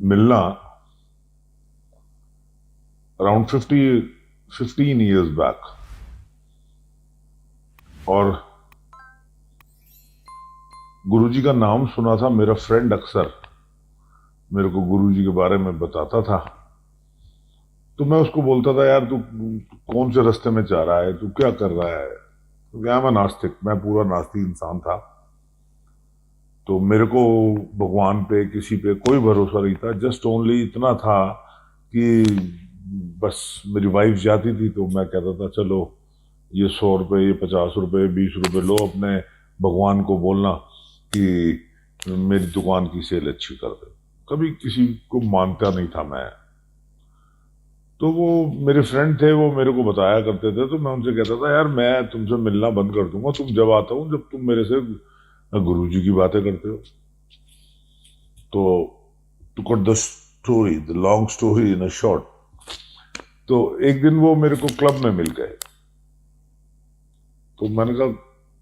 मिलना around 15 years back. और गुरुजी का नाम सुना था। मेरा फ्रेंड अक्सर मेरे को गुरुजी के बारे में बताता था, तो मैं उसको बोलता था, यार तू कौन से रास्ते में जा रहा है, तू क्या कर रहा है। तो क्या, मैं नास्तिक, मैं पूरा नास्तिक इंसान था। तो मेरे को भगवान पे, किसी पे कोई भरोसा नहीं था। जस्ट ओनली इतना था कि बस मेरी वाइफ जाती थी तो मैं कहता था, चलो ये 100 रुपये, ये 50 रुपये, 20 रुपये लो, अपने भगवान को बोलना कि मेरी दुकान की सेल अच्छी कर दे। कभी किसी को मानता नहीं था मैं। तो वो मेरे फ्रेंड थे, वो मेरे को बताया करते थे, तो मैं उनसे कहता था, यार मैं तुमसे मिलना बंद कर दूंगा तुम जब आता हूँ, जब तुम मेरे से गुरुजी की बातें करते हो। तो to cut the story, the long story in a short, तो एक दिन वो मेरे को क्लब में मिल गए। तो मैंने कहा,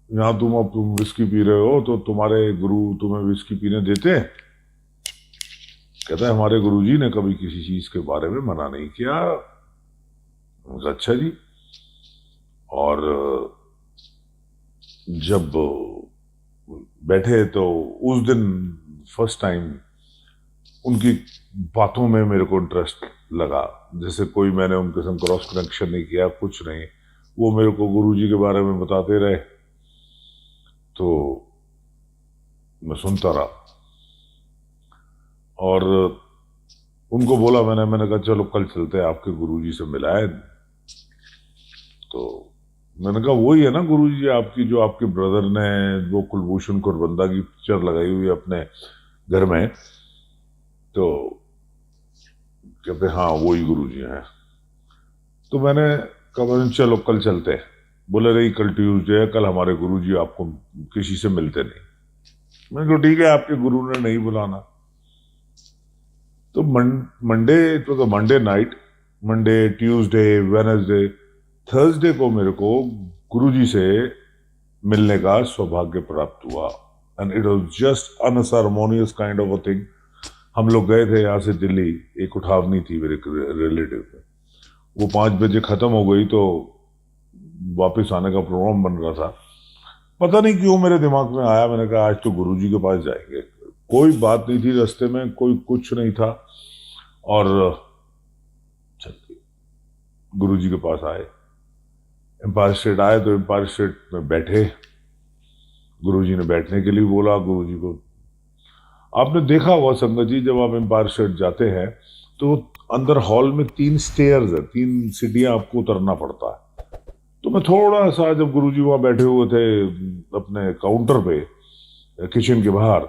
यहाँ तुम विस्की पी रहे हो तो तुम्हारे गुरु तुम्हें विस्की पीने देते हैं? कहता है, हमारे गुरुजी ने कभी किसी चीज के बारे में मना नहीं किया। मैंने कहा, अच्छा जी। और जब बैठे तो उस दिन फर्स्ट टाइम उनकी बातों में मेरे को इंटरेस्ट लगा। जैसे कोई मैंने उनके संग क्रॉस कनेक्शन नहीं किया, कुछ नहीं। वो मेरे को गुरुजी के बारे में बताते रहे तो मैं सुनता रहा। और उनको बोला मैंने कहा, चलो कल चलते हैं, आपके गुरुजी से मिलाए। तो मैंने कहा, वही है ना गुरुजी आपकी, जो आपके ब्रदर ने वो कुलभूषण कुरबंदा की पिक्चर लगाई हुई है अपने घर में। तो कहते, हाँ वही गुरुजी हैं। तो मैंने कहा, चलो कल चलते हैं। बोले, रही कल ट्यूसडे है, कल हमारे गुरुजी आपको किसी से मिलते नहीं। मैंने कहा, ठीक है, आपके गुरु ने नहीं बुलाना। तो Monday, it was a Monday night, Monday, Tuesday, Wednesday, Thursday को मेरे को गुरुजी से मिलने का सौभाग्य प्राप्त हुआ। And it was just unceremonious kind of a thing. हम लोग गए थे यहाँ से दिल्ली, एक उठावनी थी मेरे रिलेटिव में, वो 5 बजे खत्म हो गई, तो वापस आने का प्रोग्राम बन रहा था। पता नहीं क्यों मेरे दिमाग में आया, मैंने कहा आज तो गुरुजी के पास जाएंगे। कोई बात नहीं थी रास्ते में, कोई कुछ नहीं था। और गुरुजी के पास आए, एम्पायर स्टेट आए, तो एम्पायर स्टेट में बैठे। गुरुजी ने बैठने के लिए बोला। गुरुजी को आपने देखा होगा संगत जी, जब आप एम्पायर स्टेट जाते हैं तो अंदर हॉल में 3 स्टेयर्स है, 3 सीढ़ियां आपको उतरना पड़ता है। तो मैं थोड़ा सा, जब गुरुजी वहां बैठे हुए थे अपने काउंटर पे किचन के बाहर,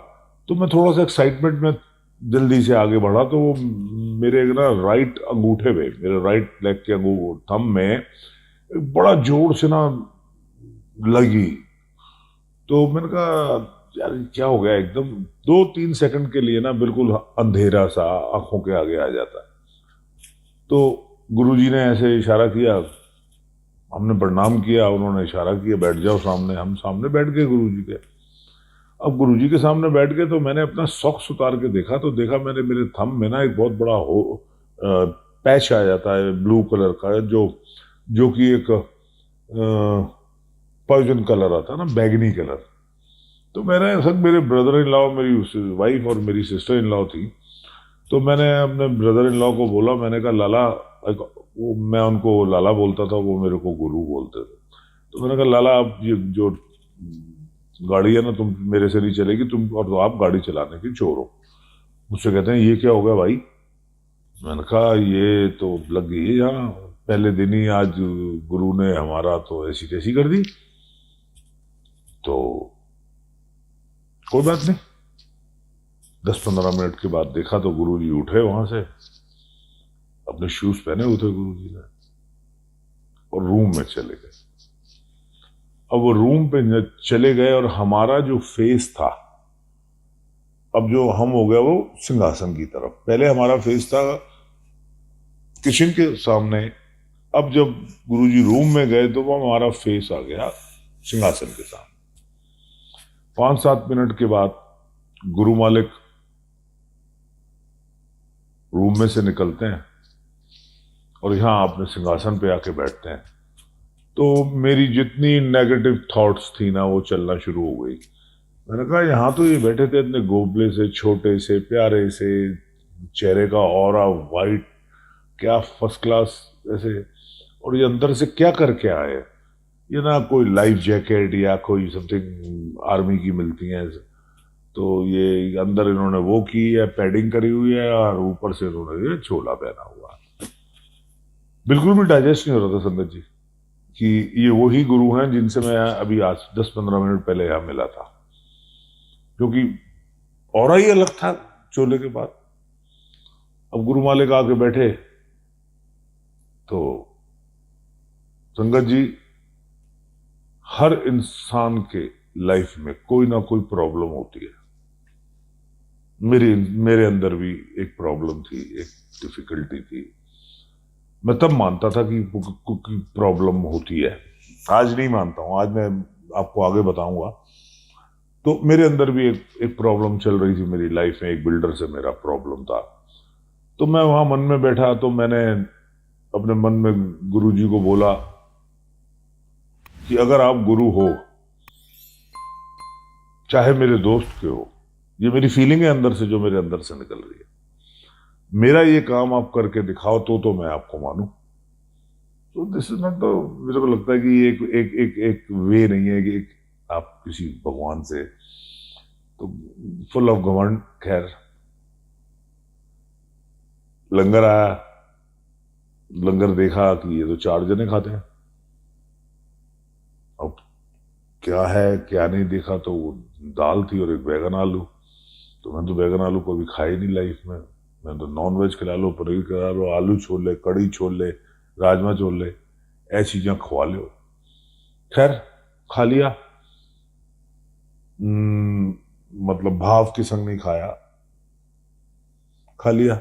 तो मैं थोड़ा सा एक्साइटमेंट में जल्दी से आगे बढ़ा। तो वो मेरे ना राइट अंगूठे पे, मेरे राइट लेग के थंब में बड़ा जोर से ना लगी। तो मैंने कहा, यार क्या हो गया। एकदम 2-3 सेकंड के लिए ना बिल्कुल अंधेरा सा आंखों के आगे आ जाता है। तो गुरुजी ने ऐसे इशारा किया, हमने प्रणाम किया, उन्होंने इशारा किया, बैठ जाओ सामने। हम सामने बैठ गए गुरुजी के। अब गुरुजी के सामने बैठ गए तो मैंने अपना सॉक्स उतार के देखा, तो देखा मैंने, मेरे थंब में ना एक बहुत बड़ा पैच आ जाता है ब्लू कलर का, जो कि एक पॉइजन कलर आता है ना, बैगनी कलर। तो मैंने सब, मेरे ब्रदर इन लॉ, मेरी वाइफ और मेरी सिस्टर इन लॉ थी, तो मैंने अपने ब्रदर इन लॉ को बोला, मैंने कहा, लाला, वो मैं उनको लाला बोलता था, वो मेरे को गुरु बोलते थे। तो मैंने कहा, लाला आप ये जो गाड़ी है ना, तुम मेरे से नहीं चलेगी, तुम और तो आप गाड़ी चलाने की चोर हो। मुझसे कहते हैं, ये क्या हो गया भाई। मैंने कहा, ये तो लग गई है यहाँ, पहले दिन ही आज गुरु ने हमारा तो ऐसी तैसी कर दी। तो कोई बात नहीं। 10-15 मिनट के बाद देखा तो गुरुजी उठे वहां से, अपने शूज पहने हुए थे गुरुजी ने, और रूम में चले गए। अब वो रूम पे चले गए और हमारा जो फेस था, अब जो हम हो गया वो सिंहासन की तरफ। पहले हमारा फेस था किचन के सामने, अब जब गुरुजी रूम में गए तो वो हमारा फेस आ गया सिंहासन के सामने। 5-7 मिनट के बाद गुरु मालिक रूम में से निकलते हैं और यहां अपने सिंहासन पे आके बैठते हैं। तो मेरी जितनी नेगेटिव थॉट्स थी ना, वो चलना शुरू हो गई। मैंने कहा यहाँ तो ये बैठे थे इतने गोबले से, छोटे से, प्यारे से, चेहरे का ऑरा वाइट, क्या फर्स्ट क्लास ऐसे, और ये अंदर से क्या करके आए। ये ना कोई लाइफ जैकेट या कोई समथिंग आर्मी की मिलती है, तो ये अंदर इन्होंने वो की है, पैडिंग करी हुई है, और ऊपर से इन्होंने ये चोला पहना हुआ। बिल्कुल भी डाइजेस्ट नहीं हो रहा था संगत जी कि ये वही गुरु हैं जिनसे मैं अभी आज 10-15 मिनट पहले यहां मिला था, क्योंकि ऑरा ही अलग था चोले के बाद। अब गुरु मालिक आके बैठे तो संगत जी, हर इंसान के लाइफ में कोई ना कोई प्रॉब्लम होती है। मेरे अंदर भी एक प्रॉब्लम थी, एक डिफिकल्टी थी। मैं तब मानता था कि प्रॉब्लम होती है, आज नहीं मानता हूं। आज मैं आपको आगे बताऊंगा। तो मेरे अंदर भी एक प्रॉब्लम चल रही थी मेरी लाइफ में, एक बिल्डर से मेरा प्रॉब्लम था। तो मैं वहां मन में बैठा, तो मैंने अपने मन में गुरुजी को बोला कि अगर आप गुरु हो, चाहे मेरे दोस्त के हो, ये मेरी फीलिंग है अंदर से, जो मेरे अंदर से निकल रही है, मेरा ये काम आप करके दिखाओ तो मैं आपको मानूं। तो दिस इज नॉट द, मुझे को लगता है कि ये एक वे नहीं है कि आप किसी भगवान से, तो फुल ऑफ घमंड। खैर, लंगर आया, लंगर देखा कि ये तो 4 जने खाते हैं। अब क्या है क्या नहीं देखा, तो वो दाल थी और एक बैगन आलू। तो मैंने तो बैगन आलू कभी खाई नहीं लाइफ में। मैं तो नॉन वेज खिला लो, पनीर खिला लो, आलू छोले, कड़ी छोले, राजमा छोले, ऐसी चीजें खवा लो। खैर, खा लिया। मतलब भाव के संग नहीं खाया, खा लिया।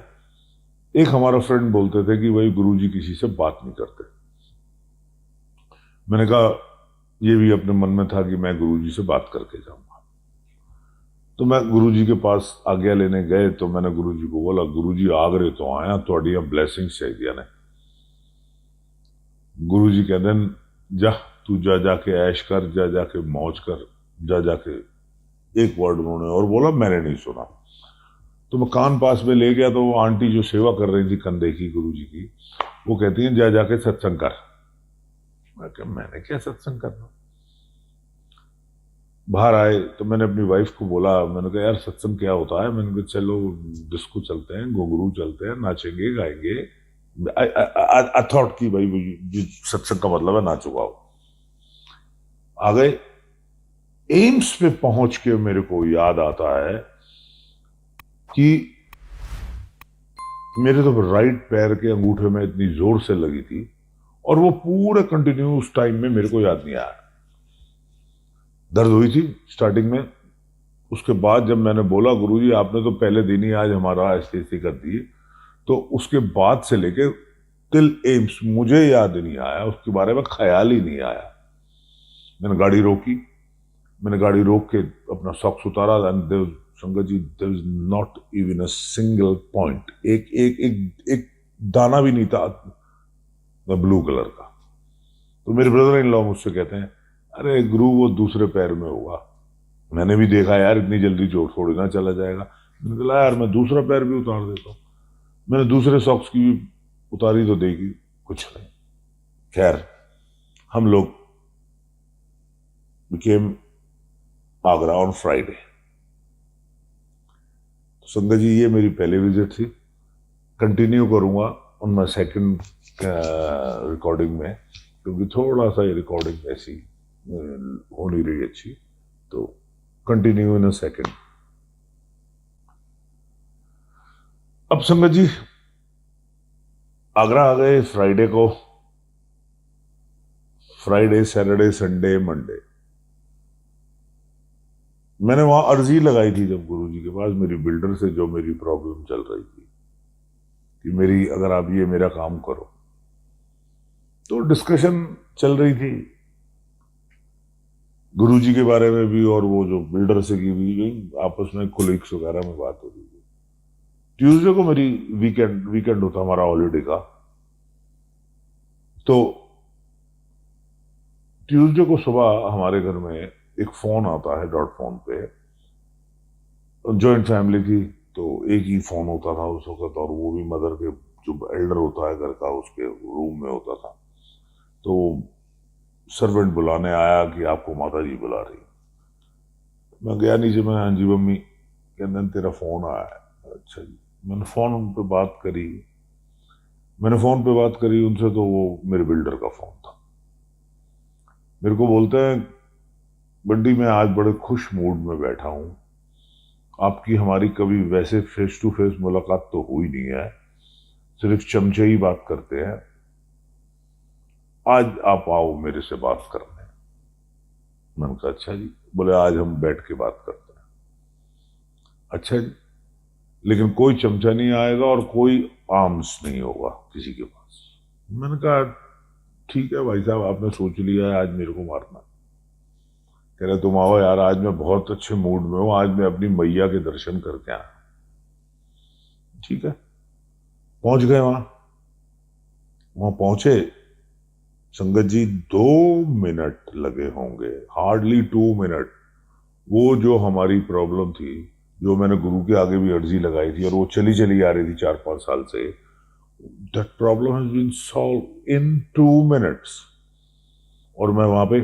एक हमारा फ्रेंड बोलते थे कि भाई गुरुजी किसी से बात नहीं करते। मैंने कहा, ये भी अपने मन में था कि मैं गुरुजी से बात करके जाऊंगा। तो मैं गुरुजी के पास आज्ञा लेने गए, तो मैंने गुरुजी को बोला, गुरुजी आगरे तो आया, थोड़ी ब्लेसिंग्स चाहिए ने। गुरुजी कहते हैं, जा तू जा जाके ऐश कर, जा जाके मौज कर, जा जाके। एक वर्ड उन्होंने और बोला, मैंने नहीं सुना। तो मैं कान पास में ले गया, तो वो आंटी जो सेवा कर रही थी कंधे की गुरुजी की, वो कहती है, जा जाके सत्संग कर। मैंने क्या सत्संग करना। बाहर आए तो मैंने अपनी वाइफ को बोला, मैंने कहा यार सत्संग क्या होता है। मैंने कहा चलो डिस्को चलते हैं, गोगरू चलते हैं, नाचेंगे गाएंगे। आई थॉट कि भाई सत्संग का मतलब है नाचो गाओ। आ गए। एम्स पे पहुंच के मेरे को याद आता है कि मेरे तो राइट पैर के अंगूठे में इतनी जोर से लगी थी, और वो पूरे कंटिन्यूस टाइम में मेरे को याद नहीं आया। दर्द हुई थी स्टार्टिंग में। उसके बाद जब मैंने बोला, गुरुजी आपने तो पहले दिन ही आज हमारा ऐसे कर दिए, तो उसके बाद से लेके टिल एम्स मुझे याद नहीं आया, उसके बारे में ख्याल ही नहीं आया। मैंने गाड़ी रोकी, मैंने गाड़ी रोक के अपना सॉक्स उतारा, and sangat ji there is not even a single point, एक एक एक एक दाना भी नहीं था ब्लू कलर का। तो मेरे ब्रदर इन लॉ मुझसे कहते हैं, अरे गुरु वो दूसरे पैर में होगा। मैंने भी देखा यार, इतनी जल्दी जोड़ थोड़ी ना चला जाएगा। मैंने कहा यार मैं दूसरा पैर भी उतार देता हूँ। मैंने दूसरे सॉक्स की भी उतारी तो देखी, कुछ नहीं। खैर, हम लोग बिकेम आगरा ऑन फ्राइडे। तो संगत जी, ये मेरी पहली विजिट थी। कंटिन्यू करूंगा ऑन माई सेकंड रिकॉर्डिंग में, क्योंकि थोड़ा सा ये रिकॉर्डिंग ऐसी हो नहीं रही अच्छी, तो कंटिन्यू इन अ सेकंड। अब संगत जी, आगरा आ गए फ्राइडे को। फ्राइडे, सैटरडे, संडे, मंडे मैंने वहां अर्जी लगाई थी जब गुरुजी के पास, मेरी बिल्डर से जो मेरी प्रॉब्लम चल रही थी कि मेरी, अगर आप ये मेरा काम करो। तो डिस्कशन चल रही थी। गुरुजी के बारे में भी और वो जो बिल्डर से की भी आपस में कोलिग्स वगैरह में बात हो रही थी। ट्यूसडे को मेरी वीकेंड होता हमारा हॉलीडे का, तो ट्यूसडे को सुबह हमारे घर में एक फोन आता है डॉट फोन पे। जॉइंट फैमिली थी तो एक ही फोन होता था उस वक्त, और वो भी मदर के जो एल्डर होता है घर का उसके रूम में होता था। तो सर्वेंट बुलाने आया कि आपको माता जी बुला रही। मैं गया नीचे, मैं हाँ जी मम्मी, कहते तेरा फोन आया है। अच्छा जी। मैंने फोन पे बात करी, उनसे, तो वो मेरे बिल्डर का फोन था। मेरे को बोलते हैं बंडी मैं आज बड़े खुश मूड में बैठा हूं, आपकी हमारी कभी वैसे फेस टू फेस मुलाकात तो हुई नहीं है, सिर्फ चमचे ही बात करते हैं, आज आप आओ मेरे से बात करने। मैंने कहा अच्छा जी। बोले आज हम बैठ के बात करते हैं। अच्छा जी, लेकिन कोई चमचा नहीं आएगा और कोई आर्म्स नहीं होगा किसी के पास। मैंने कहा ठीक है भाई साहब, आपने सोच लिया है आज मेरे को मारना। कह रहे तुम आओ यार, आज मैं बहुत अच्छे मूड में हूं, आज मैं अपनी मैया के दर्शन करके आया। ठीक है, पहुंच गए वहां पहुंचे संगत जी, 2 मिनट लगे होंगे, हार्डली 2 मिनट। वो जो हमारी प्रॉब्लम थी, जो मैंने गुरु के आगे भी अर्जी लगाई थी और वो चली चली आ रही थी 4-5 साल से, that problem has been solve in 2 minutes. और मैं वहां पे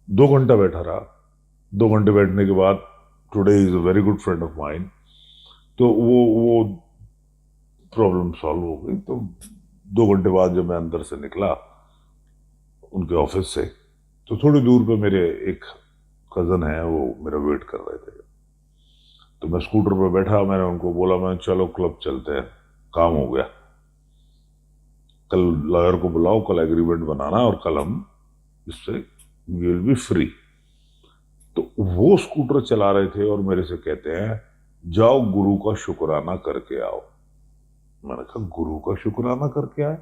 2 घंटा बैठा रहा। 2 घंटे बैठने के बाद, today is a very good friend of mine, तो वो प्रॉब्लम सॉल्व हो गई। तो 2 घंटे बाद जब मैं अंदर से निकला उनके ऑफिस से, तो थोड़ी दूर पे मेरे एक कजन है, वो मेरा वेट कर रहे थे। तो मैं स्कूटर पे बैठा, मैंने उनको बोला मैं चलो क्लब चलते हैं, काम हो गया, कल लॉयर को बुलाओ, कल एग्रीमेंट बनाना और कल हम इससे वी विल बी फ्री। तो वो स्कूटर चला रहे थे और मेरे से कहते हैं जाओ गुरु का शुक्राना करके आओ। मैंने कहा गुरु का शुक्राना करके आए?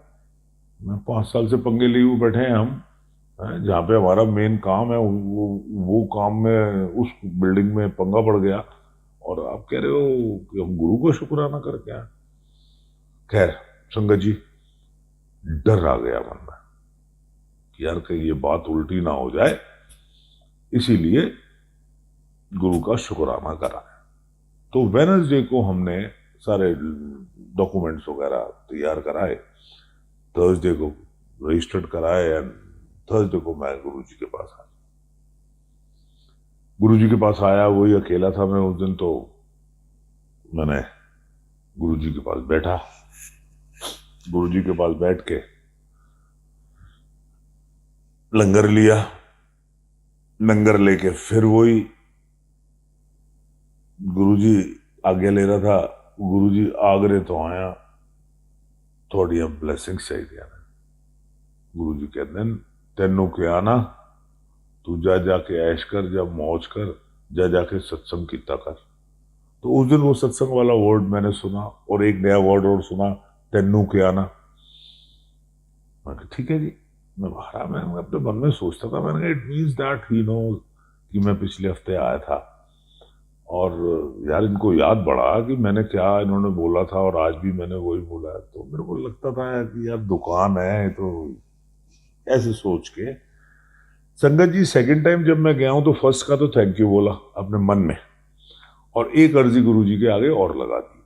मैं 5 साल से पंगे लिए हुए बैठे हैं हम, जहाँ पे हमारा मेन काम है वो काम में उस बिल्डिंग में पंगा पड़ गया और आप कह रहे हो कि हम गुरु को शुक्राना करके आए। खैर संगत जी, डर आ गया मन में कि यार कहीं ये बात उल्टी ना हो जाए, इसीलिए गुरु का शुक्राना करा। तो वेडनेसडे को हमने सारे डॉक्यूमेंट्स वगैरह तैयार कराए, थर्सडे को रजिस्टर्ड कराए एंड थर्सडे को मैं गुरुजी के पास आया। गुरुजी के पास आया, वही अकेला था मैं उस दिन, तो मैंने गुरुजी के पास बैठा। गुरुजी के पास बैठ के लंगर लिया, लंगर लेके फिर वही गुरुजी आगे ले रहा था। गुरुजी आगरे तो आया, थोड़ी ब्लेसिंग चाहिए। गुरुजी कहते हैं तेनू क्या आना, तू जा जाके ऐश कर, जा मौज कर, जा जाके सत्संग कीता कर। तो उस दिन वो सत्संग वाला वर्ड मैंने सुना और एक नया वर्ड और सुना, तेनू क्या आना। मैं ठीक है जी। मैं अपने मन में सोचता था, मैंने it means that he knows कि मैं पिछले हफ्ते आया था और यार इनको याद पड़ा कि मैंने क्या इन्होंने बोला था और आज भी मैंने वही बोला है। तो मेरे को लगता था कि यार दुकान है, तो ऐसे सोच के संगत जी सेकंड टाइम जब मैं गया हूं तो फर्स्ट का तो थैंक यू बोला अपने मन में, और एक अर्जी गुरुजी के आगे और लगा दी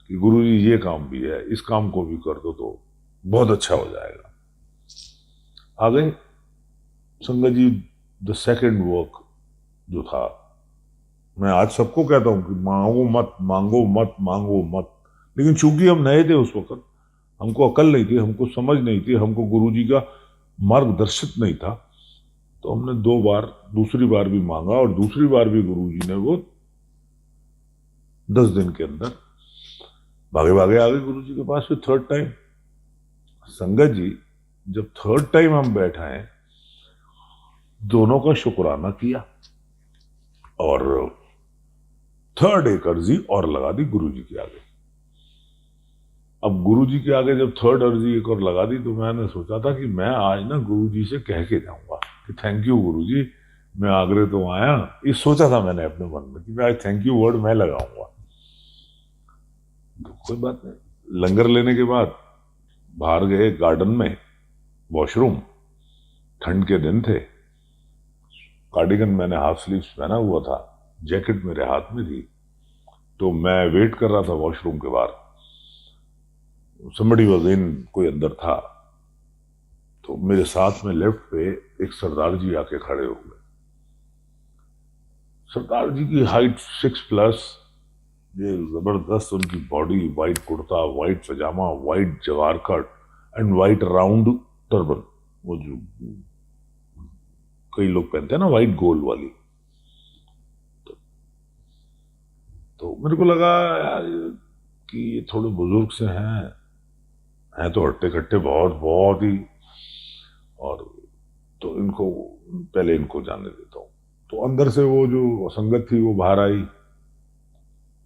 कि गुरुजी ये काम भी है, इस काम को भी कर दो तो बहुत अच्छा हो जाएगा। आ गए संगत जी। द सेकंड वर्क जो था, मैं आज सबको कहता हूं कि मांगो मत, मांगो मत, मांगो मत, लेकिन चूंकि हम नए थे उस वक्त, हमको अकल नहीं थी, हमको समझ नहीं थी, हमको गुरुजी का मार्गदर्शित नहीं था, तो हमने 2 बार, दूसरी बार भी मांगा और दूसरी बार भी गुरुजी ने वो 10 दिन के अंदर भागे भागे आ गए गुरुजी के पास। फिर थर्ड टाइम संगत जी जब थर्ड टाइम हम बैठा हैं, दोनों का शुक्राना किया और थर्ड एक अर्जी और लगा दी गुरुजी के आगे। अब गुरुजी के आगे जब थर्ड अर्जी एक और लगा दी, तो मैंने सोचा था कि मैं आज ना गुरुजी से कह के जाऊंगा कि थैंक यू गुरुजी, मैं आगरे तो आया। ये सोचा था मैंने अपने मन में कि मैं थैंक यू वर्ड मैं लगाऊंगा। तो कोई बात नहीं। लंगर लेने के बाद बाहर गए गार्डन में, वॉशरूम, ठंड के दिन थे, कार्डिगन मैंने हाफ स्लीव्स पहना हुआ था, जैकेट मेरे हाथ में थी, तो मैं वेट कर रहा था वॉशरूम के बाहर। somebody was in, कोई अंदर था, तो मेरे साथ में लेफ्ट पे एक सरदार जी आके खड़े हो गए। सरदार जी की हाइट 6+, ये जबरदस्त उनकी बॉडी, वाइट कुर्ता, वाइट पजामा, वाइट जवार cut and white round turban, वो जो कई लोग पहनते हैं ना, वाइट गोल वाली। तो मेरे को लगा यार कि ये थोड़े बुजुर्ग से हैं तो हट्टे कट्टे बहुत बहुत ही, और तो इनको पहले इनको जाने देता हूँ। तो अंदर से वो जो संगत थी वो बाहर आई।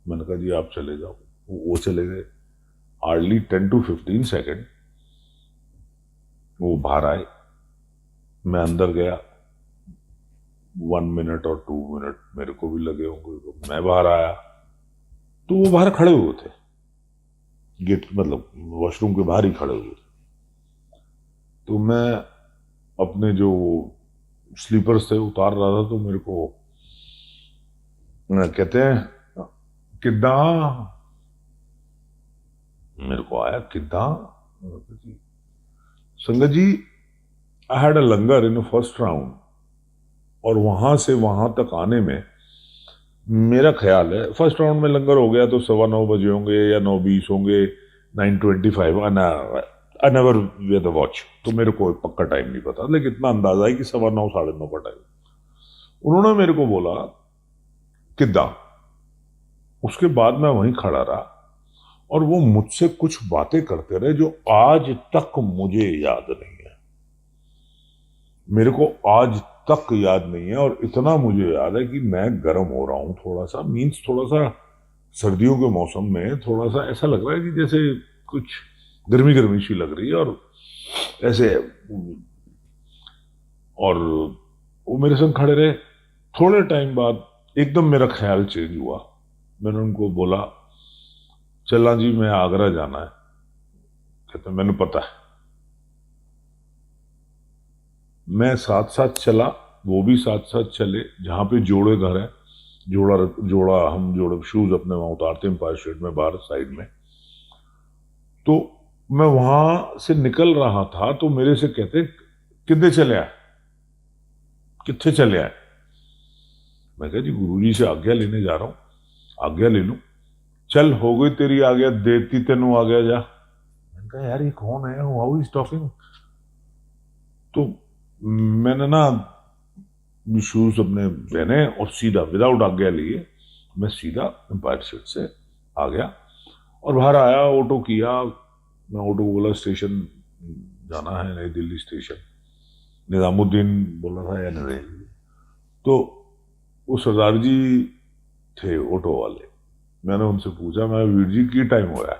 मैंने कहा जी आप चले जाओ, वो चले गए। हार्डली 10 to 15 सेकेंड वो बाहर आए, मैं अंदर गया। 1 मिनट और 2 मिनट मेरे को भी लगे होंगे, तो मैं बाहर आया तो वो बाहर खड़े हुए थे, गेट मतलब वॉशरूम के बाहर ही खड़े हुए थे। तो मैं अपने जो स्लीपर्स थे उतार रहा था, तो मेरे को कहते हैं किदा, मेरे को आया किदा sangat ji, I had a langar in first round, और वहां से वहां तक आने में मेरा ख्याल है फर्स्ट राउंड में लंगर हो गया तो 9:15 बजे होंगे या 9:20 होंगे, 9:25। I never wear the watch, तो मेरे को पक्का टाइम नहीं पता, लेकिन इतना अंदाजा है कि 9:15 9:30 का टाइम। उन्होंने मेरे को बोला किदा, उसके बाद मैं वहीं खड़ा रहा और वो मुझसे कुछ बातें करते रहे जो आज तक मुझे याद नहीं है, मेरे को आज तक याद नहीं है। और इतना मुझे याद है कि मैं गर्म हो रहा हूं थोड़ा सा, मीन्स थोड़ा सा सर्दियों के मौसम में थोड़ा सा ऐसा लग रहा है कि जैसे कुछ गर्मी गर्मी सी लग रही है, और ऐसे। और वो मेरे संग खड़े रहे। थोड़े टाइम बाद एकदम मेरा ख्याल चेंज हुआ। मैंने उनको बोला चला जी मैं आगरा जाना है। कहते मैंने पता है। मैं साथ साथ चला, वो भी साथ साथ चले, जहां पे जोड़े घर है, जोड़ा हम जोड़े शूज अपने वहां उतारते हैं एम्पायर स्टेट में बाहर साइड में। तो मैं वहां से निकल रहा था तो मेरे से कहते कितने चले आए, कितने चले आए। मैं कहा जी गुरुजी से आज्ञा लेने जा रहा हूं, आज्ञा ले लूं। चल हो गई तेरी आज्ञा, देती तेनू आ गया जा। मैंने कहा यार ये कौन है, हाउ इज टॉकिंग। तो मैंने ना शूज अपने पहने और सीधा विदाउट आज्ञा लिए मैं सीधा एम्पायर स्टेट से आ गया और बाहर आया, ऑटो किया। मैं ऑटो को बोला स्टेशन जाना है, नई दिल्ली स्टेशन। निजामुद्दीन बोला था या नहीं, तो वो सरदार जी थे ऑटो वाले। मैंने उनसे पूछा मैं वीर जी की टाइम होया,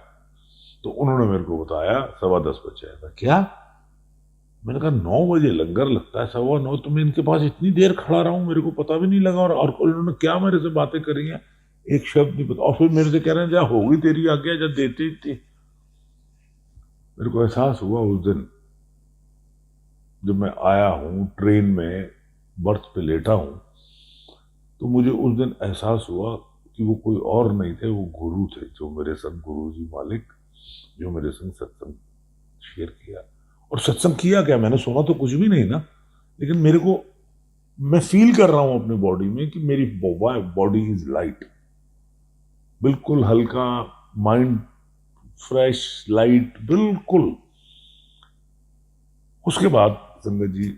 तो उन्होंने मेरे को बताया 10:15 बजे आया था। क्या? मैंने कहा 9 बजे लंगर लगता है, 9:15, तो मैं इनके पास इतनी देर खड़ा रहा हूं, मेरे को पता भी नहीं लगा। और उन्होंने क्या मेरे से बातें करी हैं, एक शब्द नहीं पता। और फिर मेरे से कह रहे हैं जा होगी तेरी आज्ञा, जब देती थी। मेरे को एहसास हुआ उस दिन जब मैं आया हूं ट्रेन में, बर्थ पे लेटा हूं, तो मुझे उस दिन एहसास हुआ कि वो कोई और नहीं थे, वो गुरु थे, जो मेरे संग, गुरु जी मालिक, जो मेरे संग सत्संग शेयर किया। और सत्संग किया क्या, मैंने सुना तो कुछ भी नहीं ना, लेकिन मेरे को, मैं फील कर रहा हूं अपनी बॉडी में कि मेरी बॉडी इज लाइट, बिल्कुल हल्का, माइंड फ्रेश, लाइट, बिल्कुल। उसके बाद संगत जी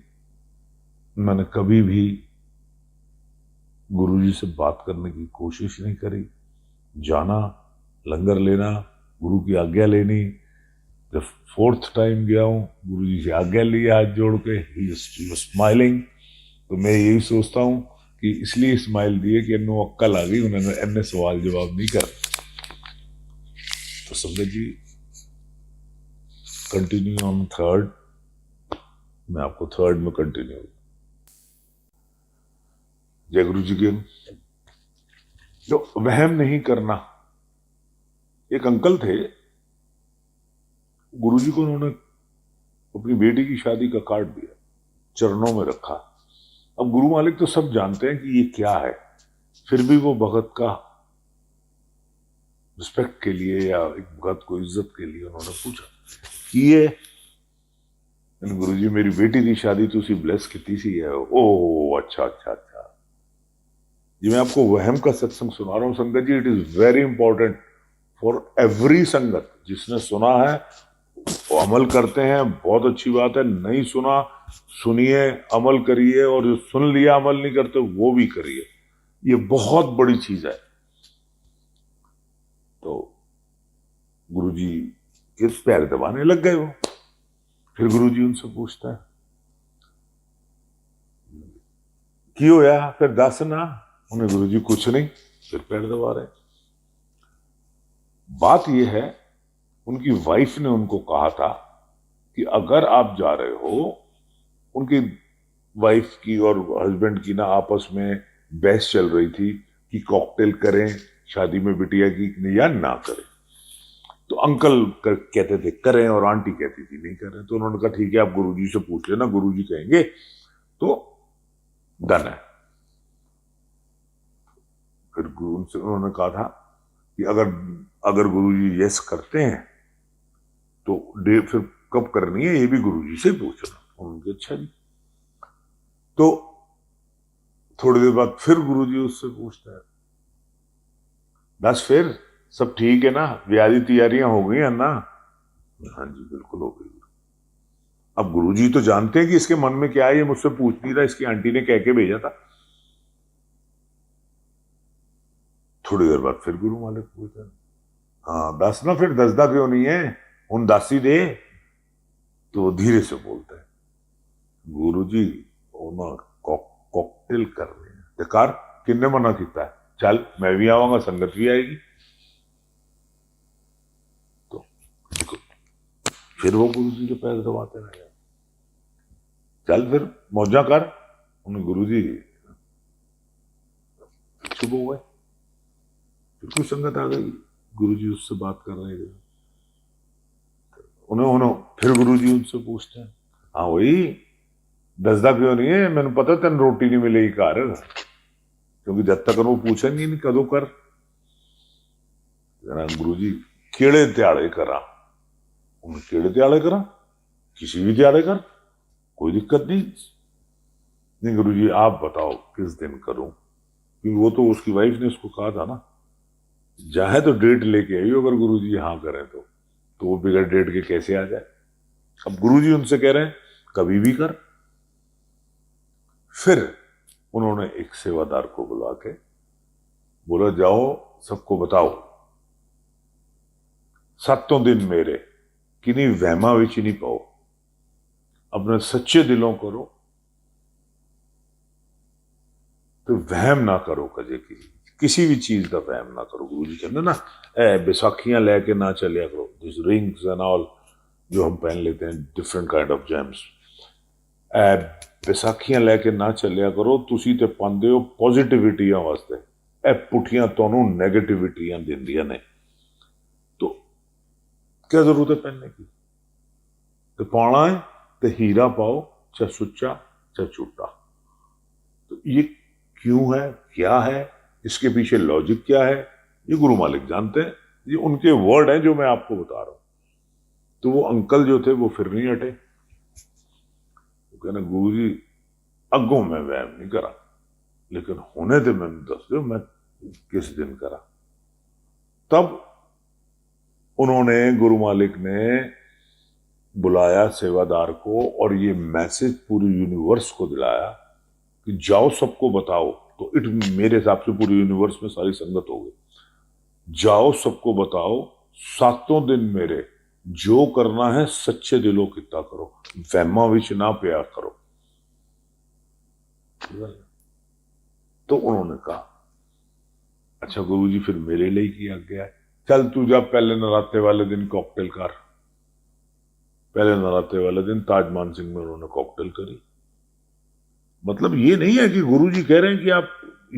मैंने कभी भी गुरुजी से बात करने की कोशिश नहीं करी। जाना, लंगर लेना, गुरु की आज्ञा लेनी। जब 4th टाइम गया हूं, गुरुजी से आज्ञा ली हाथ जोड़ के, ही स्माइलिंग। तो मैं यही सोचता हूं कि इसलिए स्माइल दिए कि इन्हों अक्कल आ गई, उन्होंने सवाल जवाब नहीं कर। तो संगत जी कंटिन्यू ऑन 3rd, मैं आपको 3rd में कंटिन्यू जय गुरु जी के। जो वहम नहीं करना, एक अंकल थे, गुरु जी को उन्होंने अपनी बेटी की शादी का कार्ड दिया, चरणों में रखा। अब गुरु मालिक तो सब जानते हैं कि ये क्या है, फिर भी वो भगत का रिस्पेक्ट के लिए या एक भगत को इज्जत के लिए उन्होंने पूछा कि ये गुरु जी मेरी बेटी की शादी तुसी ब्लेस की सी है। ओ अच्छा अच्छा अच्छा। जी मैं आपको वहम का सत्संग सुना रहा हूं sangat ji. It is very important for every sangat. जिसने सुना है वो अमल करते हैं, बहुत अच्छी बात है। नहीं सुना, सुनिए, अमल करिए, और जो सुन लिया अमल नहीं करते वो भी करिए। ये बहुत बड़ी चीज है। तो गुरुजी के पैर दबाने लग गए वो। फिर गुरुजी उनसे पूछता है की होया, फिर दस ना। उन्हें गुरुजी कुछ नहीं, फिर पैर दबा रहे। बात यह है, उनकी वाइफ ने उनको कहा था कि अगर आप जा रहे हो, उनकी वाइफ की और हस्बैंड की ना आपस में बहस चल रही थी कि कॉकटेल करें शादी में बिटिया की या ना करें। तो अंकल कहते थे करें और आंटी कहती थी नहीं करें। तो उन्होंने कहा ठीक है आप गुरुजी से पूछ लेना, गुरुजी कहेंगे तो डन है। फिर उनसे उन्होंने कहा था कि अगर गुरुजी यस करते हैं तो डेट फिर कब करनी है ये भी गुरुजी से पूछना। उनके अच्छा जी। तो थोड़ी देर बाद फिर गुरुजी उससे पूछता है बस फिर सब ठीक है ना, ब्याह की तैयारियां हो गई है ना? हाँ जी बिल्कुल हो गई। अब गुरुजी तो जानते हैं कि इसके मन में क्या है, ये मुझसे पूछ नहीं रहा, इसकी आंटी ने कह के भेजा था। थोड़ी देर बाद फिर गुरु मालिक पूछते हैं हाँ दस ना, फिर दसदा क्यों नहीं है, उन दस ही दे। तो धीरे से बोलते हैं गुरुजी कॉकटेल कर रहे हैं। बेकार किन्ने मना किया है, चल मैं भी आवांगा, संगत भी आएगी। तो फिर वो गुरुजी के पैर दबाते रहे, चल फिर मौजा कर। उन्हें गुरुजी चुप हो गए। फिर कुछ संगत आ गई, गुरुजी उससे बात कर रहे थे। उन्हें फिर गुरुजी उनसे पूछते हैं हाँ वही दसदा क्यों नहीं है, मैंने पता तेन रोटी नहीं मिलेगी घर, क्योंकि जब तक वो पूछेंगे नहीं कदों कर। गुरुजी केड़े त्याड़े करा। उन्हें केड़े त्याड़े करा, किसी भी त्याड़े कर, कोई दिक्कत नहीं गुरुजी आप बताओ किस दिन करूं। क्योंकि वो तो उसकी वाइफ ने उसको कहा था ना, चाहे तो डेट लेके आई अगर गुरुजी हाँ करें तो वो बिगड़ डेट के कैसे आ जाए। अब गुरुजी उनसे कह रहे हैं कभी भी कर। फिर उन्होंने एक सेवादार को बुला के बोला जाओ सबको बताओ 7 दिन मेरे किन्हीं वहमा विच नहीं पाओ, अपने सच्चे दिलों करो, तो वहम ना करो कजे किसी भी चीज का वहम ना करो। गुरु जी कहते ना बैसाखियां लेके ना चलिया करो, दिस रिंग्स एंड ऑल जो हम पहन लेते हैं, डिफरेंट काइंड ऑफ जेम्स, बैसाखियां लेके ना चलिया करो, तुसी ते पांदे हो पॉजिटिविटियां वास्ते, पुठियां तोनू नेगेटिविटियां दिंदियां ने। तो क्या जरूरत है पहनने की? तो पाना है तो हीरा पाओ, चाहे सुच्चा चाहे झूठा। तो ये क्यों है, क्या है, इसके पीछे लॉजिक क्या है, ये गुरु मालिक जानते हैं। ये उनके वर्ड हैं जो मैं आपको बता रहा हूं। तो वो अंकल जो थे वो फिर नहीं हटे। वो कहना गुरु जी अगों मैं वहम नहीं करा, लेकिन होने थे मैंने दस दो मैं किस दिन करा। तब उन्होंने, गुरु मालिक ने बुलाया सेवादार को और ये मैसेज पूरी यूनिवर्स को दिलाया कि जाओ सबको बताओ। तो इट मेरे हिसाब से पूरी यूनिवर्स में सारी संगत हो गई। जाओ सबको बताओ 7 दिन मेरे जो करना है सच्चे दिलों कितना करो, वहमा विच ना प्यार करो। तो उन्होंने कहा अच्छा गुरुजी फिर मेरे लिए किया गया है, चल तू जा पहले नराते वाले दिन कॉकटेल कर। पहले नराते वाले दिन ताज मान सिंह में उन्होंने कॉकटेल करी। मतलब ये नहीं है कि गुरुजी कह रहे हैं कि आप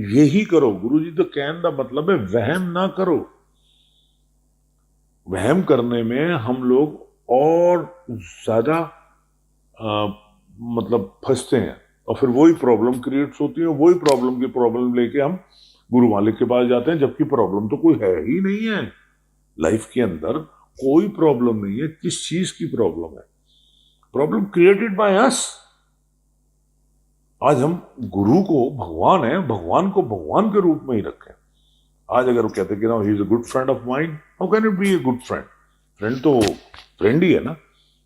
यही करो। गुरुजी तो कहने का मतलब है वहम ना करो। वहम करने में हम लोग और ज्यादा मतलब फंसते हैं और फिर वही प्रॉब्लम क्रिएट्स होती है। वही प्रॉब्लम लेके हम गुरु मालिक के पास जाते हैं, जबकि प्रॉब्लम तो कोई है ही नहीं है। लाइफ के अंदर कोई प्रॉब्लम नहीं है। किस चीज की प्रॉब्लम है? Problem created by us. आज हम गुरु को भगवान है, भगवान को भगवान के रूप में ही रखें। आज अगर वो कहते हैं कि ना he is a good friend of mind, how can it be a good friend? Friend तो फ्रेंड ही है ना।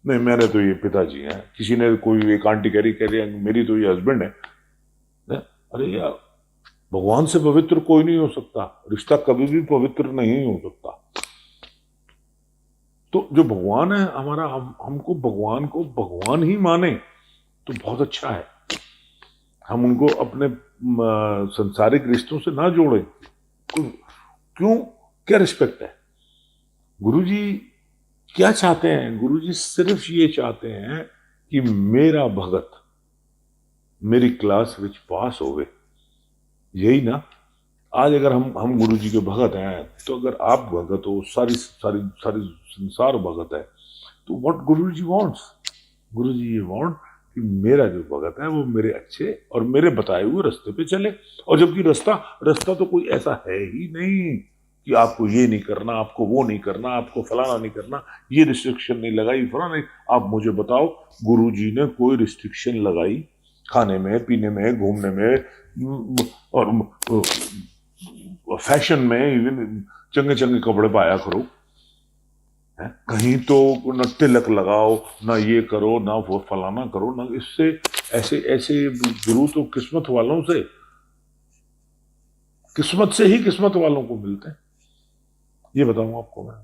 नहीं, मेरे तो ये पिताजी हैं, किसी ने कोई एक आंटी कह रही है मेरी तो ये हस्बैंड है। अरे यार, भगवान से पवित्र कोई नहीं हो सकता। रिश्ता कभी भी पवित्र नहीं हो सकता। तो जो भगवान है हमारा, हमको भगवान को भगवान ही माने तो बहुत अच्छा है। हम उनको अपने संसारिक रिश्तों से ना जोड़े। क्यों? क्या रिस्पेक्ट है? गुरुजी क्या चाहते हैं? गुरुजी सिर्फ ये चाहते हैं कि मेरा भगत मेरी क्लास विच पास होवे। यही ना। आज अगर हम गुरुजी के भगत हैं, तो अगर आप भगत हो, सारी सारी सारी संसार भगत है, तो व्हाट गुरुजी वांट्स? गुरुजी ये वांट कि मेरा जो भगत है वो मेरे अच्छे और मेरे बताए हुए रास्ते पे चले। और जबकि रास्ता तो कोई ऐसा है ही नहीं कि आपको ये नहीं करना, आपको वो नहीं करना, आपको फलाना नहीं करना, ये रिस्ट्रिक्शन नहीं लगाई, फलाना नहीं। आप मुझे बताओ, गुरुजी ने कोई रिस्ट्रिक्शन लगाई खाने में, पीने में, घूमने में और फैशन में? इवन चंगे चंगे कपड़े पाया करो, कहीं तो न तिलक लगाओ, ना ये करो, ना वो फलाना करो, ना इससे। ऐसे ऐसे गुरु तो किस्मत से ही किस्मत वालों को मिलते हैं। ये बताऊं आपको मैं।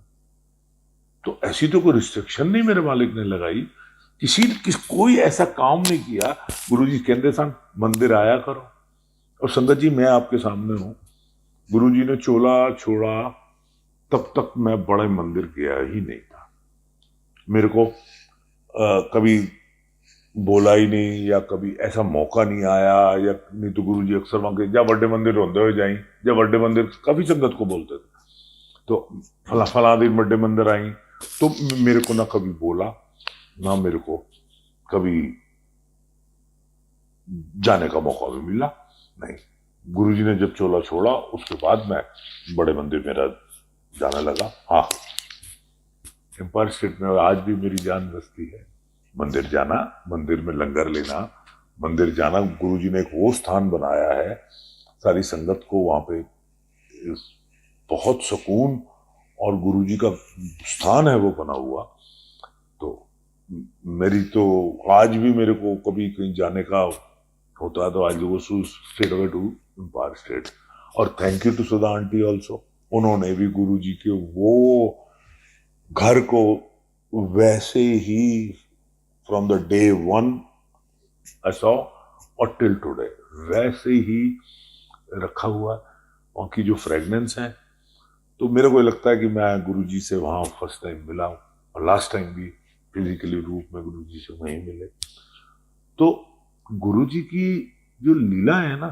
तो ऐसी तो कोई रिस्ट्रिक्शन नहीं मेरे मालिक ने लगाई। कोई ऐसा काम नहीं किया। गुरुजी कहते सन मंदिर आया करो। और संगत जी, मैं आपके सामने हूं, गुरुजी ने चोला छोड़ा तब तक मैं बड़े मंदिर गया ही नहीं था। मेरे को कभी बोला ही नहीं, या कभी ऐसा मौका नहीं आया, या नहीं तो गुरुजी अक्सर वहां के जा बड़े मंदिर होते हुए जाई, जब बड़े मंदिर काफी संगत को बोलते थे, तो फला दिन बड़े मंदिर आई, तो मेरे को ना कभी बोला, ना मेरे को कभी जाने का मौका भी मिला नहीं। गुरुजी ने जब चोला छोड़ा उसके बाद मैं बड़े मंदिर मेरा जाने लगा। हाँ, एम्पायर स्टेट में आज भी मेरी जान बसती है। मंदिर जाना, मंदिर में लंगर लेना, मंदिर जाना। गुरुजी ने एक वो स्थान बनाया है, सारी संगत को वहां पे बहुत सुकून और गुरुजी का स्थान है वो बना हुआ। तो मेरी तो आज भी मेरे को कभी कहीं जाने का होता है तो आज वो straight away to Empire State. और thank you too Sudha aunty also. उन्होंने भी गुरुजी के वो घर को वैसे ही from the day one I saw और टिल टुडे वैसे ही रखा हुआ। वहां की जो फ्रेगनेंस है, तो मेरे को लगता है कि मैं गुरुजी से वहां फर्स्ट टाइम मिला हूं, और लास्ट टाइम भी फिजिकली रूप में गुरुजी से वहीं मिले। तो गुरुजी की जो लीला है ना,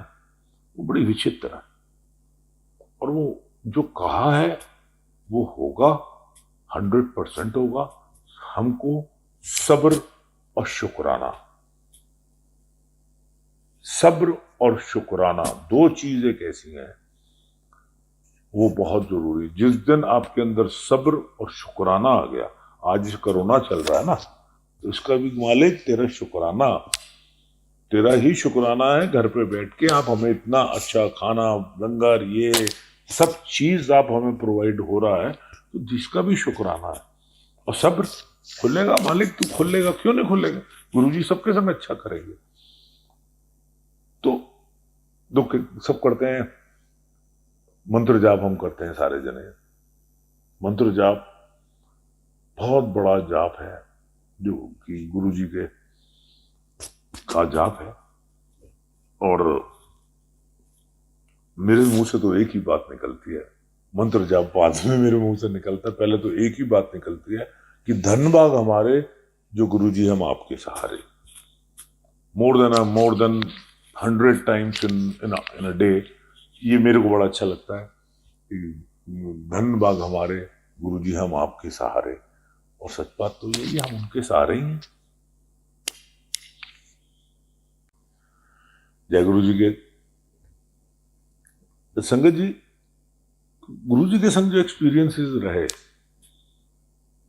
वो बड़ी विचित्र है, और वो जो कहा है वो होगा, 100% होगा। हमको सब्र और शुक्राना, सब्र और शुक्राना दो चीज एक ऐसी हैं, वो बहुत जरूरी। जिस दिन आपके अंदर सब्र और शुक्राना आ गया, आज कोरोना चल रहा है ना, तो इसका भी मालिक तेरा शुक्राना, तेरा ही शुक्राना है। घर पे बैठ के आप हमें इतना अच्छा खाना, लंगर, ये सब चीज आप हमें प्रोवाइड हो रहा है, तो जिसका भी शुक्राना है। और सब्र खुलेगा मालिक, तू खुलेगा, क्यों नहीं खुलेगा? गुरुजी सबके संग अच्छा करेंगे। तो दुख सब करते हैं, मंत्र जाप हम करते हैं सारे जने। मंत्र जाप बहुत बड़ा जाप है, जो कि गुरुजी के का जाप है। और मेरे मुंह से तो एक ही बात निकलती है, मंत्र जाप बाद में मेरे मुंह से निकलता है, पहले तो एक ही बात निकलती है कि धन्यवाद हमारे जो गुरुजी हम आपके सहारे। More than 100 times in a day, ये मेरे को बड़ा अच्छा लगता है कि धन बाग हमारे गुरुजी, हम आपके सहारे। और सच बात तो यही है, हम उनके सहारे ही हैं। जय गुरु जी के। संगत जी, गुरु जी के संग जो एक्सपीरियंसेस रहे,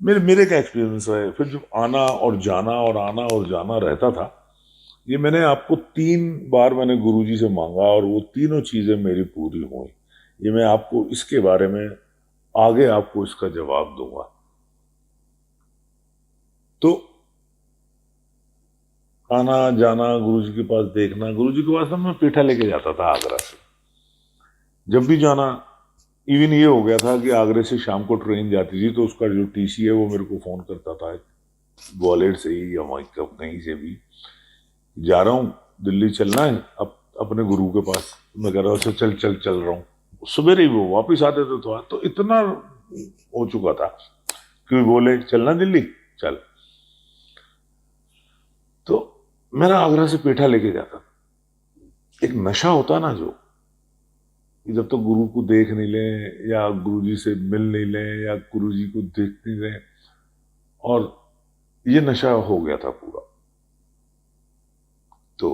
मेरे मेरे क्या एक्सपीरियंस रहे, फिर जो आना और जाना और आना और जाना रहता था, ये मैंने आपको 3 बार मैंने गुरु जी से मांगा और वो तीनों चीजें मेरी पूरी हुई। ये मैं आपको इसके बारे में आगे आपको इसका जवाब दूंगा। तो आना जाना, गुरु जी के पास देखना, गुरु जी के पास ना मैं पेठा लेके जाता था आगरा से। जब भी जाना, इवन ये हो गया था कि आगरे से शाम को ट्रेन जाती थी तो उसका जो टीसी है वो मेरे को फोन करता था, ग्वालियर से ही या वहीं कहीं से भी, जा रहा हूँ दिल्ली, चलना है अब अपने गुरु के पास। मैं कह रहा हूँ चल चल चल रहा हूँ। सवेरे ही वो वापिस आते थे तो इतना हो चुका था कि बोले चलना दिल्ली, चल। तो मेरा आगरा से पेठा लेके जाता। एक नशा होता ना जो, कि जब तक तो गुरु को देख नहीं ले या गुरु जी से मिल नहीं ले या गुरु जी को देख नहीं ले, और ये नशा हो गया था पूरा। तो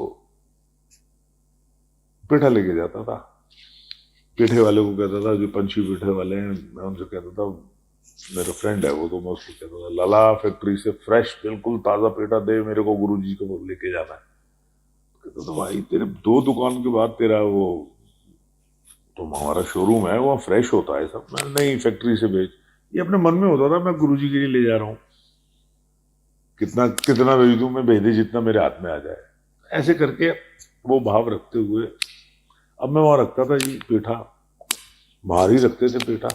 पेठा लेके जाता था, पेठे वाले को कहता था, जो पंछी पेठे वाले हैं, मैं उनसे कहता था, मेरा फ्रेंड है वो, तो मैं उसको कहता था, लाला फैक्ट्री से फ्रेश बिल्कुल ताजा पेठा दे, मेरे को गुरु जी को लेके जाना है। कहता था, भाई तेरे 2 दुकान के बाद तेरा वो तो हमारा शोरूम है, वहाँ फ्रेश होता है सब। मैं नहीं, फैक्ट्री से भेज। ये अपने मन में होता था, मैं गुरु जी के लिए ले जा रहा हूँ, कितना कितना भेज दूं, मैं भेज दे जितना मेरे हाथ में आ जाए, ऐसे करके वो भाव रखते हुए अब मैं वहां रखता था जी पेठा। बाहर ही रखते थे पेठा,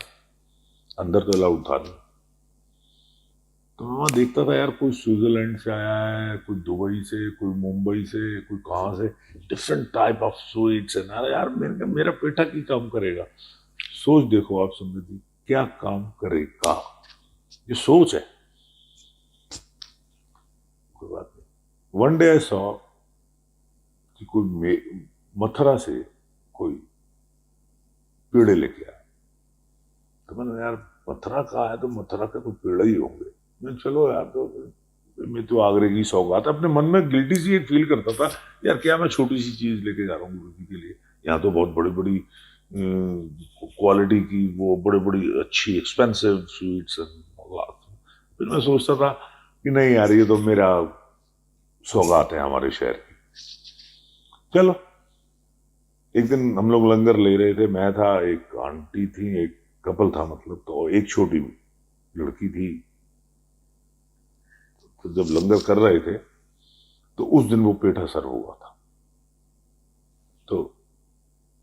अंदर तो अलाउड था नहीं। तो मैं वहां देखता था, यार कोई स्विट्जरलैंड से आया है, कोई दुबई से, कोई मुंबई से, कोई कहाँ से, डिफरेंट टाइप ऑफ स्वीट्स है ना। यार मेरा पेठा की काम करेगा। सोच देखो आप संगत जी, क्या काम करेगा, ये सोच है, कोई बात नहीं। वन डे आई सॉ कि कोई मथुरा से कोई पेड़े लेके आया। तो मैंने, यार मथुरा का है तो मथुरा के तो पेड़े ही होंगे। मैं चलो यार, तो मैं तो आगरे की सौगात, अपने मन में गिल्टी सी एक फील करता था, यार क्या मैं छोटी सी चीज लेके जा रहा हूँ गुरु जी के लिए, यहाँ तो बहुत बड़ी बड़ी क्वालिटी की वो बड़ी बड़ी अच्छी एक्सपेंसिव स्वीट्स। फिर मैं सोचता था कि नहीं यार, ये तो मेरा सौगात है हमारे शहर की। चलो, एक दिन हम लोग लंगर ले रहे थे, मैं था, एक आंटी थी, एक कपल था मतलब, तो एक छोटी लड़की थी। तो जब लंगर कर रहे थे तो उस दिन वो पेठा सर्व हुआ था। तो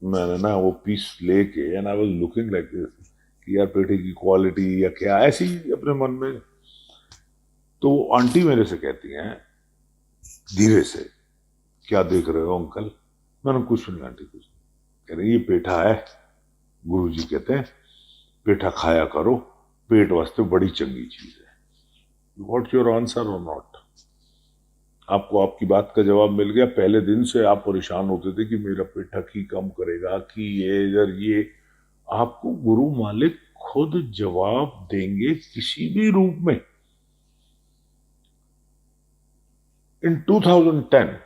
मैंने ना वो पीस लेके, and I was looking like this, कि यार पेठे की क्वालिटी या क्या, ऐसी अपने मन में। तो वो आंटी मेरे से कहती हैं धीरे से, क्या देख रहे हो अंकल? मैंने कुछ नहीं आंटी, कुछ नहीं। कह रही, ये पेठा है, गुरु जी कहते हैं पेठा खाया करो, पेट वास्ते बड़ी चंगी चीज है। व्हाट योर आंसर और नॉट? आपको आपकी बात का जवाब मिल गया। पहले दिन से आप परेशान होते थे कि मेरा पेठा की कम करेगा, कि ये इधर ये। आपको गुरु मालिक खुद जवाब देंगे किसी भी रूप में। इन 2010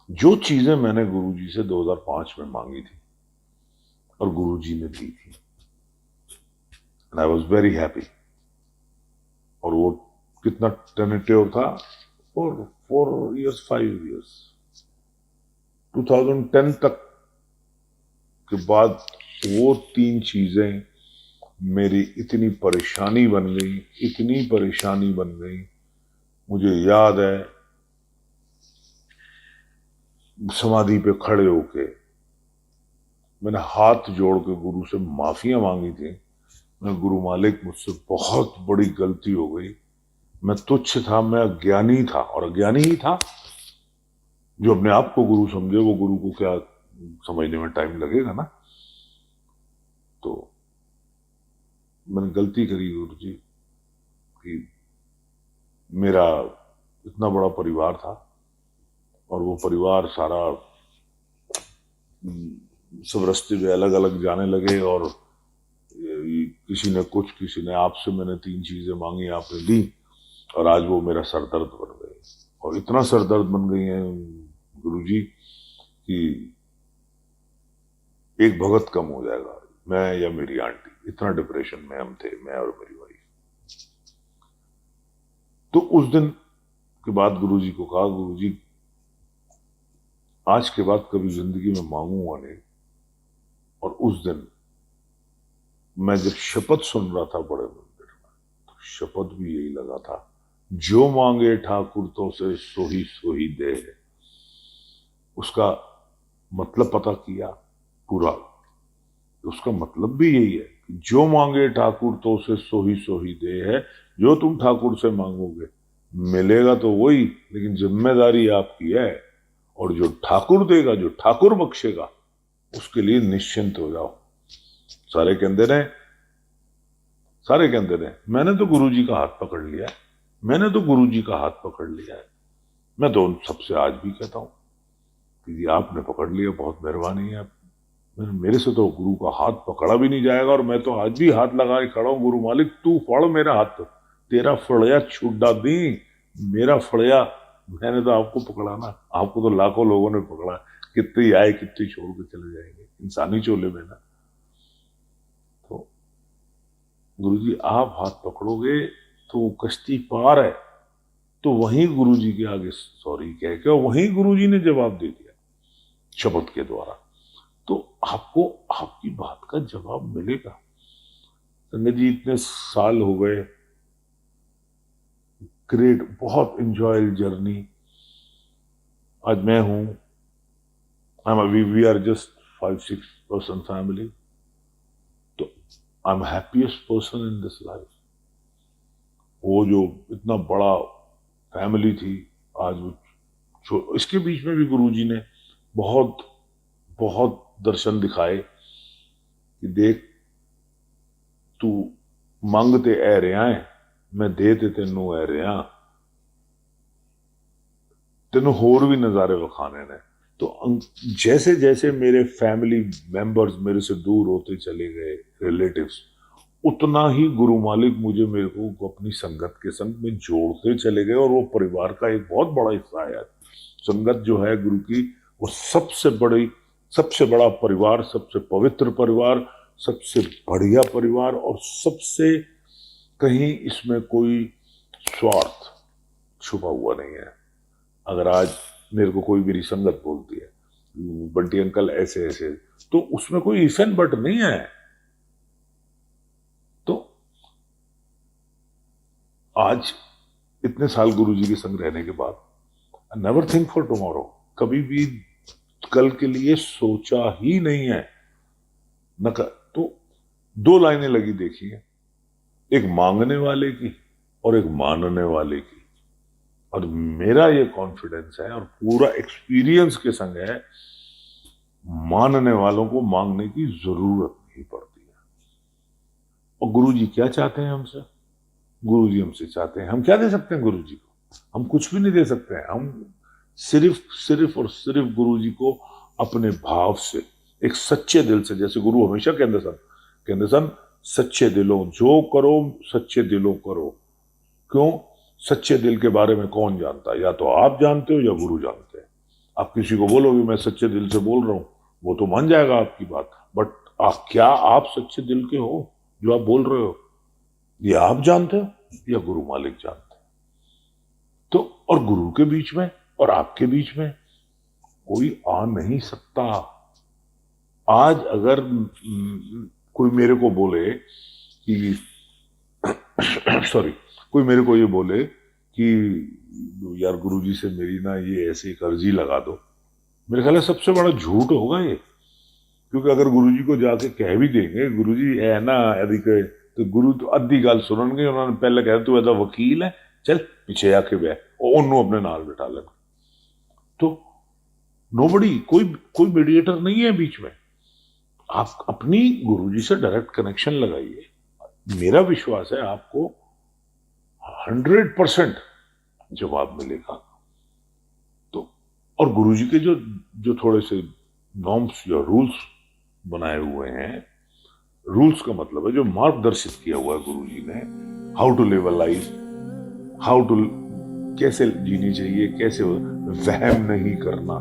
जो चीजें मैंने गुरुजी से 2005 में मांगी थी और गुरुजी ने दी थी, and I was very happy. और वो कितना टेनेटिव था, 4 इयर्स 5 इयर्स, 2010 तक के बाद वो 3 चीजें मेरी इतनी परेशानी बन गई, इतनी परेशानी बन गई। मुझे याद है, समाधि पे खड़े होके मैंने हाथ जोड़ के गुरु से माफियां मांगी थी। मैं, गुरु मालिक मुझसे बहुत बड़ी गलती हो गई, मैं तुच्छ था, मैं अज्ञानी था, और अज्ञानी ही था। जो अपने आप को गुरु समझे वो गुरु को क्या समझने में टाइम लगेगा ना। तो मैंने गलती करी गुरु जी, कि मेरा इतना बड़ा परिवार था और वो परिवार सारा सब रास्ते में अलग अलग जाने लगे, और किसी ने कुछ, किसी ने आपसे मैंने 3 चीजें मांगी, आपने दी, और आज वो मेरा सरदर्द बन गए। और इतना सरदर्द बन गई है गुरुजी कि एक भगत कम हो जाएगा, मैं या मेरी आंटी, इतना डिप्रेशन में हम थे, मैं और मेरी वाइफ। तो उस दिन के बाद गुरुजी को कहा, गुरुजी आज के बाद कभी जिंदगी में मांगूंगा नहीं। और उस दिन मैं जब शपथ सुन रहा था बड़े मंदिर में, तो शपथ भी यही लगा था, जो मांगे ठाकुर तो से सोही दे। उसका मतलब पता किया पूरा, उसका मतलब भी यही है कि जो मांगे ठाकुर तो से सोही दे है। जो तुम ठाकुर से मांगोगे मिलेगा तो वही, लेकिन जिम्मेदारी आपकी है। और जो ठाकुर देगा, जो ठाकुर बख्शेगा, उसके लिए निश्चिंत हो जाओ। सारे कहते रहे मैंने तो गुरुजी का हाथ पकड़ लिया है, मैंने तो गुरुजी का हाथ पकड़ लिया है। मैं तो उन सबसे आज भी कहता हूं कि आपने पकड़ लिया, बहुत मेहरबानी है। मेरे से तो गुरु का हाथ पकड़ा भी नहीं जाएगा, और मैं तो आज भी हाथ लगा के खड़ा हूं, गुरु मालिक तू फड़ मेरा हाथ, तेरा फड़िया छुड्डा दी, मेरा फड़िया। मैंने तो आपको पकड़ा ना, आपको तो लाखों लोगों ने पकड़ा, कितनी आए कितनी छोड़ के चले जाएंगे इंसानी चोले में ना। तो गुरुजी आप हाथ पकड़ोगे तो कश्ती पार है, तो वहीं गुरुजी के आगे सॉरी कह के, वहीं गुरुजी ने जवाब दे दिया शपथ के द्वारा। तो आपको आपकी बात का जवाब मिलेगा। संगत जी इतने साल हो गए, ग्रेट, बहुत एंजॉय जर्नी। आज मैं हूं, we are just 5-6 person family, तो I am happiest person in this life. वो जो इतना बड़ा फैमिली थी, आज वो इसके बीच में भी गुरुजी ने बहुत बहुत दर्शन दिखाए कि देख तू मंगते ऐ रहा है, मैं देते तेनू ऐ रहा, तेनू होर भी नजारे विखाने ने। तो जैसे जैसे मेरे फैमिली मेंबर्स मेरे से दूर होते चले गए, रिलेटिव्स, उतना ही गुरु मालिक मेरे को अपनी संगत के संग में जोड़ते चले गए। और वो परिवार का एक बहुत बड़ा हिस्सा है। संगत जो है गुरु की, वो सबसे बड़ा परिवार, सबसे पवित्र परिवार, सबसे बढ़िया परिवार, और सबसे कहीं इसमें कोई स्वार्थ छुपा हुआ नहीं है। अगर आज मेरे को कोई मेरी संगत बोलती है बंटी अंकल ऐसे ऐसे, तो उसमें कोई इफ एंड बट नहीं है। तो आज इतने साल गुरुजी के संग रहने के बाद नेवर थिंक फॉर टुमारो, कभी भी कल के लिए सोचा ही नहीं है न। तो 2 लाइनें लगी देखिए, एक मांगने वाले की और एक मानने वाले की। और मेरा ये कॉन्फिडेंस है और पूरा एक्सपीरियंस के संग है, मानने वालों को मांगने की जरूरत नहीं पड़ती है। और गुरुजी क्या चाहते हैं हमसे? गुरुजी हमसे चाहते हैं, हम क्या दे सकते हैं गुरुजी को? हम कुछ भी नहीं दे सकते हैं। हम सिर्फ और सिर्फ गुरुजी को अपने भाव से, एक सच्चे दिल से, जैसे गुरु हमेशा कहते सन सच्चे दिलों जो करो, सच्चे दिलों करो। क्यों? सच्चे दिल के बारे में कौन जानता है? या तो आप जानते हो या गुरु जानते हैं। आप किसी को बोलोगे मैं सच्चे दिल से बोल रहा हूं, वो तो मान जाएगा आपकी बात, बट क्या आप सच्चे दिल के हो जो आप बोल रहे हो? ये आप जानते हो या गुरु मालिक जानते हैं? तो और गुरु के बीच में और आपके बीच में कोई आ नहीं सकता। आज अगर कोई मेरे को बोले कि सॉरी, कोई मेरे को ये बोले कि यार गुरुजी से मेरी ना ये ऐसे एक अर्जी लगा दो, मेरे ख्याल है सबसे बड़ा झूठ होगा ये। क्योंकि अगर गुरुजी को जाके कह भी देंगे गुरुजी है ना यदि कहे, तो गुरु तो अद्धी गल सुननगे। उन्होंने पहले कहा तू ऐसा वकील है, चल पीछे आके बह, और उन्होंने अपने नाल बिठा लेना। तो नोबडी, कोई मीडिएटर नहीं है बीच में। आप अपनी गुरुजी से डायरेक्ट कनेक्शन लगाइए। मेरा विश्वास है आपको 100% जवाब मिलेगा। तो और गुरुजी के जो जो थोड़े से नॉर्म्स या रूल्स बनाए हुए हैं, रूल्स का मतलब है जो मार्गदर्शित किया हुआ है गुरुजी ने, how to live a life, how to, कैसे जीनी चाहिए, कैसे वहम नहीं करना।